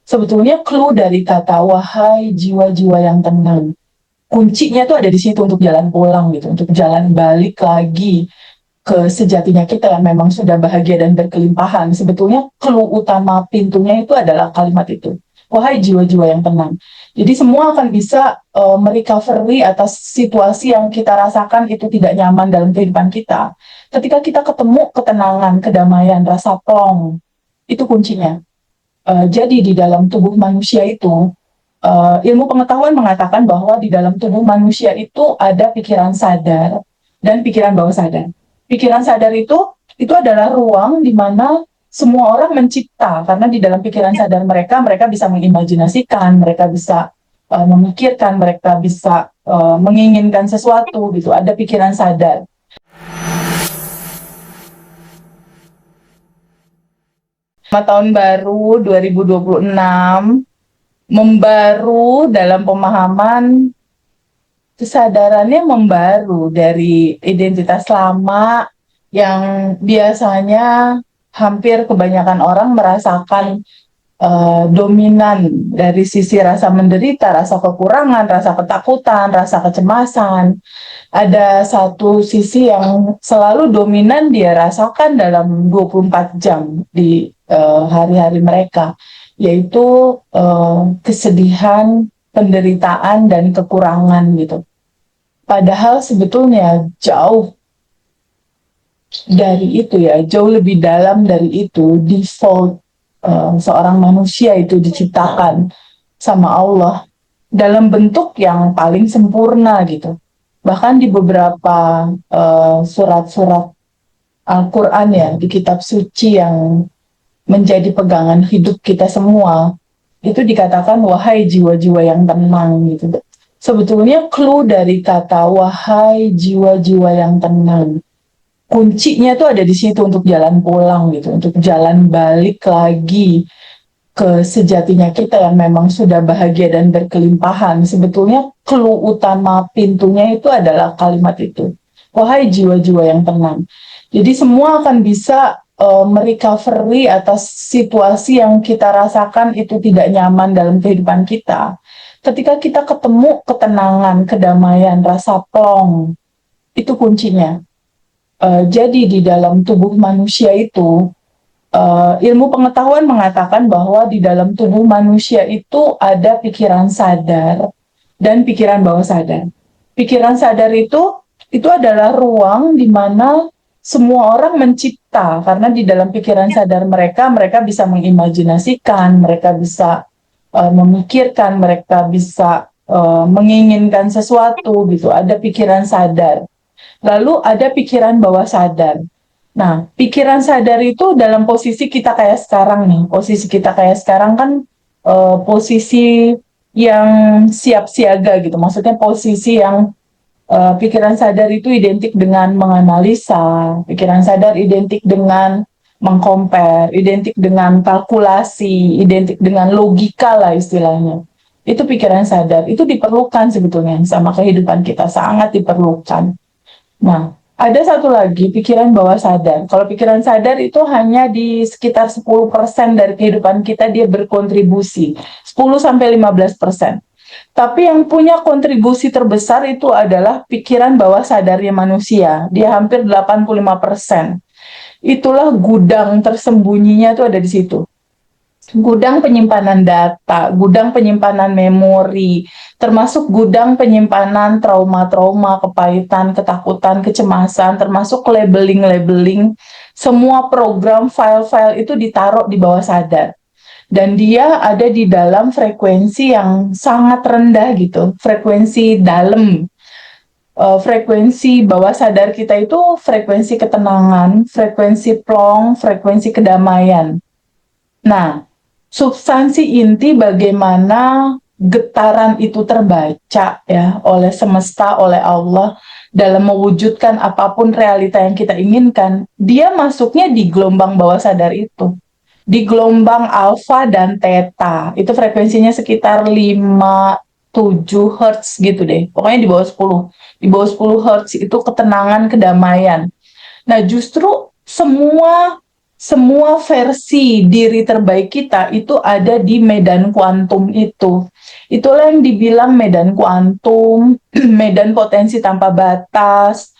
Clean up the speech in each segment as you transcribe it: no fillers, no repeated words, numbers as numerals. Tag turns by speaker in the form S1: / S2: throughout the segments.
S1: Sebetulnya clue dari kata wahai jiwa-jiwa yang tenang, kuncinya tuh ada di situ untuk jalan pulang gitu, untuk jalan balik lagi ke sejatinya kita yang memang sudah bahagia dan berkelimpahan. Sebetulnya clue utama pintunya itu adalah kalimat itu. Wahai jiwa-jiwa yang tenang. Jadi semua akan bisa merecovery atas situasi yang kita rasakan itu tidak nyaman dalam kehidupan kita. Ketika kita ketemu ketenangan, kedamaian, rasa plong, itu kuncinya. Jadi di dalam tubuh manusia itu, ilmu pengetahuan mengatakan bahwa di dalam tubuh manusia itu ada pikiran sadar dan pikiran bawah sadar. Pikiran sadar itu adalah ruang di mana semua orang mencipta, karena di dalam pikiran sadar mereka, mereka bisa mengimajinasikan, mereka bisa memikirkan, mereka bisa menginginkan sesuatu gitu. Ada pikiran sadar. Selamat tahun baru 2026, membaru dalam pemahaman, kesadarannya membaru dari identitas lama yang biasanya hampir kebanyakan orang merasakan dominan dari sisi rasa menderita, rasa kekurangan, rasa ketakutan, rasa kecemasan. Ada satu sisi yang selalu dominan dia rasakan dalam 24 jam di hari-hari mereka, yaitu kesedihan, penderitaan, dan kekurangan gitu. Padahal sebetulnya jauh dari itu ya, jauh lebih dalam dari itu, default seorang manusia itu diciptakan sama Allah dalam bentuk yang paling sempurna gitu. Bahkan di beberapa surat-surat Al-Quran ya, di kitab suci yang menjadi pegangan hidup kita semua, itu dikatakan wahai jiwa-jiwa yang tenang gitu. Sebetulnya clue dari kata wahai jiwa-jiwa yang tenang, kuncinya tuh ada di situ untuk jalan pulang gitu, untuk jalan balik lagi ke sejatinya kita yang memang sudah bahagia dan berkelimpahan. Sebetulnya clue utama pintunya itu adalah kalimat itu. Wahai jiwa-jiwa yang tenang. Jadi semua akan bisa merecovery atas situasi yang kita rasakan itu tidak nyaman dalam kehidupan kita. Ketika kita ketemu ketenangan, kedamaian, rasa plong, itu kuncinya. Jadi di dalam tubuh manusia itu, ilmu pengetahuan mengatakan bahwa di dalam tubuh manusia itu ada pikiran sadar dan pikiran bawah sadar. Pikiran sadar itu adalah ruang di mana semua orang mencipta, karena di dalam pikiran sadar mereka, mereka bisa mengimajinasikan, mereka bisa memikirkan, mereka bisa menginginkan sesuatu gitu. Ada pikiran sadar. Lalu ada pikiran bawah sadar. Nah, pikiran sadar itu dalam posisi kita kayak sekarang nih. Posisi kita kayak sekarang kan posisi yang siap siaga gitu. Maksudnya posisi yang pikiran sadar itu identik dengan menganalisa, pikiran sadar identik dengan mengcompare, identik dengan kalkulasi, identik dengan logika lah istilahnya. Itu pikiran sadar, itu diperlukan sebetulnya sama kehidupan kita, sangat diperlukan. Nah, ada satu lagi pikiran bawah sadar. Kalau pikiran sadar itu hanya di sekitar 10% dari kehidupan kita dia berkontribusi, 10-15%. Tapi yang punya kontribusi terbesar itu adalah pikiran bawah sadarnya manusia. Dia hampir 85%. Itulah gudang tersembunyinya itu ada di situ. Gudang penyimpanan data, gudang penyimpanan memori, termasuk gudang penyimpanan trauma-trauma, kepahitan, ketakutan, kecemasan, termasuk labeling-labeling. Semua program file-file itu ditaruh di bawah sadar. Dan dia ada di dalam frekuensi yang sangat rendah gitu, frekuensi dalam. Frekuensi bawah sadar kita itu frekuensi ketenangan, frekuensi plong, frekuensi kedamaian. Nah, substansi inti bagaimana getaran itu terbaca ya oleh semesta, oleh Allah dalam mewujudkan apapun realita yang kita inginkan, dia masuknya di gelombang bawah sadar itu. Di gelombang alfa dan theta, itu frekuensinya sekitar 5-7 Hz gitu deh. Pokoknya di bawah 10. Di bawah 10 Hz itu ketenangan, kedamaian. Nah, justru semua semua versi diri terbaik kita itu ada di medan kuantum itu. Itulah yang dibilang medan kuantum, medan potensi tanpa batas,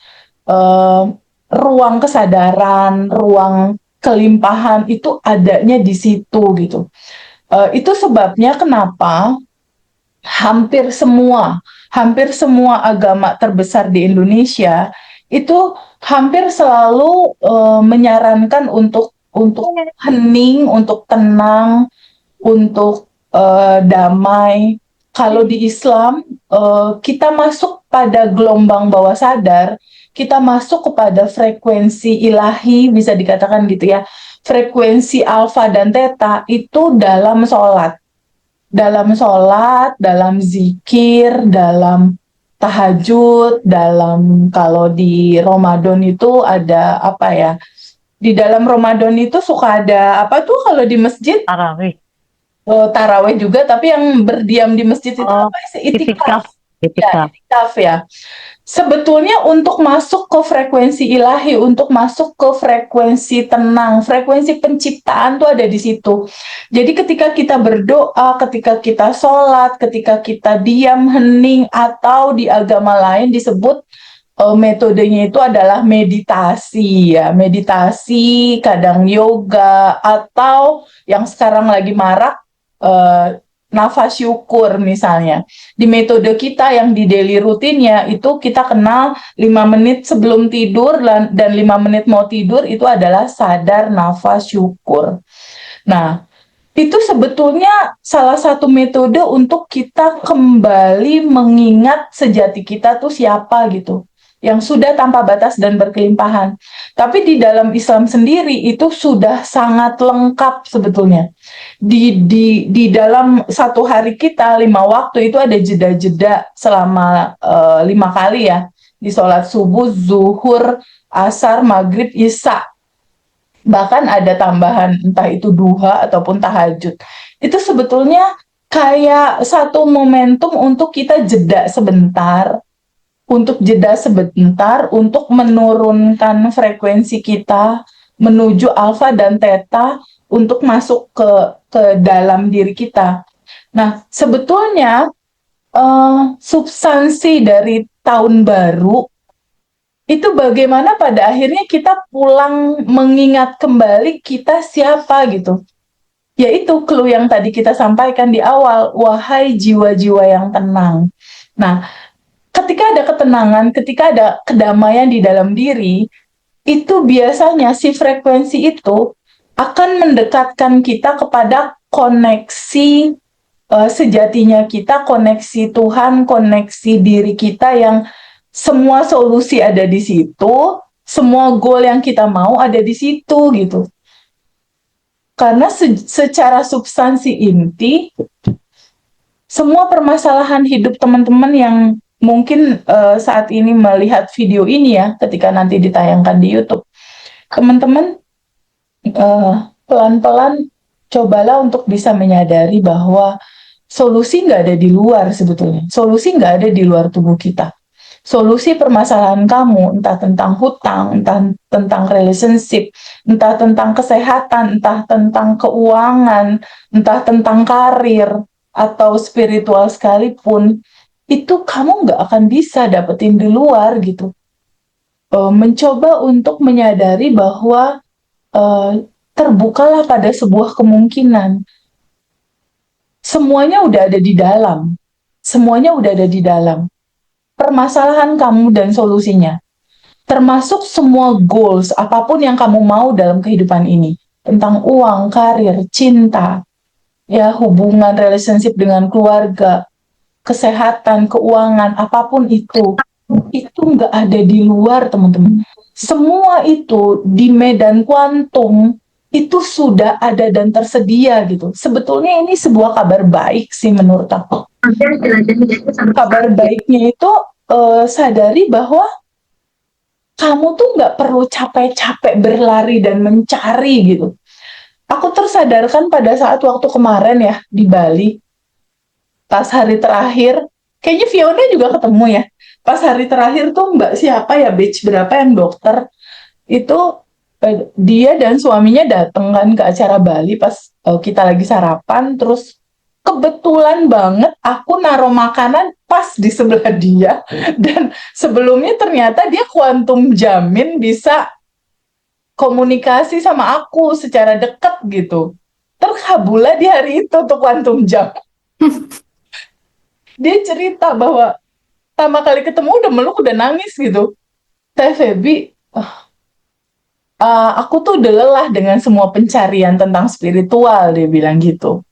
S1: eh, ruang kesadaran, ruang kelimpahan itu adanya di situ gitu. Itu sebabnya kenapa hampir semua agama terbesar di Indonesia itu hampir selalu menyarankan untuk hening, untuk tenang, untuk damai. Kalau di Islam, kita masuk pada gelombang bawah sadar, kita masuk kepada frekuensi ilahi, bisa dikatakan gitu ya. Frekuensi alfa dan theta itu dalam zikir, dalam tahajud, dalam kalau di Ramadan itu ada apa ya? Di dalam Ramadan itu suka ada apa tuh kalau di masjid?
S2: Tarawih.
S1: Taraweh juga, tapi yang berdiam di masjid itu
S2: Oh,
S1: apa sih? Itikaf.
S2: itikaf.
S1: Ya,
S2: Itikaf.
S1: itikaf ya. Sebetulnya untuk masuk ke frekuensi ilahi, untuk masuk ke frekuensi tenang, frekuensi penciptaan tuh ada di situ. Jadi ketika kita berdoa, ketika kita sholat, ketika kita diam, hening, atau di agama lain disebut metodenya itu adalah meditasi ya, meditasi, kadang yoga, atau yang sekarang lagi marak nafas syukur misalnya. Di metode kita yang di daily rutinnya itu kita kenal 5 menit sebelum tidur dan 5 menit mau tidur itu adalah sadar nafas syukur. Nah, itu sebetulnya salah satu metode untuk kita kembali mengingat sejati kita tuh siapa gitu. Yang sudah tanpa batas dan berkelimpahan. Tapi di dalam Islam sendiri itu sudah sangat lengkap sebetulnya. Di dalam satu hari kita 5 waktu itu ada jeda-jeda selama 5 kali ya. Di sholat subuh, zuhur, asar, maghrib, isya. Bahkan ada tambahan entah itu duha ataupun tahajud. Itu sebetulnya kayak satu momentum untuk kita jeda sebentar untuk menurunkan frekuensi kita menuju alfa dan theta untuk masuk ke dalam diri kita. Nah, sebetulnya substansi dari tahun baru itu bagaimana pada akhirnya kita pulang mengingat kembali kita siapa gitu. Yaitu clue yang tadi kita sampaikan di awal, wahai jiwa-jiwa yang tenang. Nah, ketika ada ketenangan, ketika ada kedamaian di dalam diri, itu biasanya si frekuensi itu akan mendekatkan kita kepada koneksi sejatinya kita, koneksi Tuhan, koneksi diri kita yang semua solusi ada di situ, semua goal yang kita mau ada di situ gitu. Karena secara substansi inti, semua permasalahan hidup teman-teman yang mungkin saat ini melihat video ini ya, ketika nanti ditayangkan di YouTube, teman-teman pelan-pelan cobalah untuk bisa menyadari bahwa solusi nggak ada di luar sebetulnya. Solusi nggak ada di luar tubuh kita. Solusi permasalahan kamu, entah tentang hutang, entah tentang relationship, entah tentang kesehatan, entah tentang keuangan, entah tentang karir, atau spiritual sekalipun, itu kamu nggak akan bisa dapetin di luar gitu. Mencoba untuk menyadari bahwa terbukalah pada sebuah kemungkinan. Semuanya udah ada di dalam. Semuanya udah ada di dalam. Permasalahan kamu dan solusinya. Termasuk semua goals, apapun yang kamu mau dalam kehidupan ini. Tentang uang, karir, cinta, ya hubungan, relationship dengan keluarga, kesehatan, keuangan, apapun itu nggak ada di luar, teman-teman. Semua itu di medan kuantum itu sudah ada dan tersedia gitu. Sebetulnya ini sebuah kabar baik sih menurut aku. Kabar baiknya itu sadari bahwa kamu tuh nggak perlu capek-capek berlari dan mencari gitu. Aku tersadarkan pada saat waktu kemarin ya di Bali, pas hari terakhir, kayaknya Fiona juga ketemu ya. Pas hari terakhir tuh Mbak siapa ya, batch berapa yang dokter, itu Dia dan suaminya datang kan ke acara Bali pas kita lagi sarapan, terus kebetulan banget aku naruh makanan pas di sebelah dia, dan sebelumnya ternyata dia kuantum jamin bisa komunikasi sama aku secara deket gitu. Terkabullah di hari itu tuh kuantum jam. Dia cerita bahwa pertama kali ketemu udah meluk, udah nangis gitu. Teh Feby, aku tuh udah lelah dengan semua pencarian tentang spiritual, dia bilang gitu.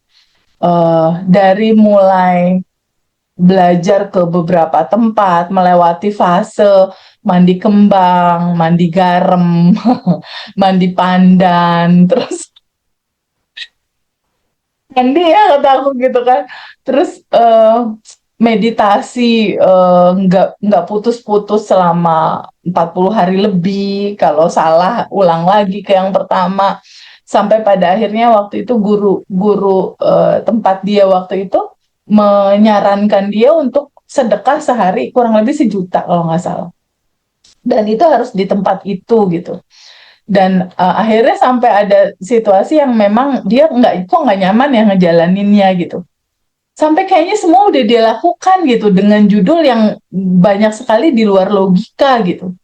S1: Dari mulai belajar ke beberapa tempat, melewati fase mandi kembang, mandi garam, mandi pandan, terus mandi ya kata aku gitu kan. Terus meditasi nggak putus-putus selama 40 hari lebih. Kalau salah ulang lagi ke yang pertama. Sampai pada akhirnya waktu itu guru-guru tempat dia waktu itu menyarankan dia untuk sedekah sehari kurang lebih 1 juta kalau nggak salah. Dan itu harus di tempat itu gitu. Dan akhirnya sampai ada situasi yang memang dia nggak nyaman ya ngejalaninnya gitu. Sampai kayaknya semua udah dia lakukan gitu dengan judul yang banyak sekali di luar logika gitu.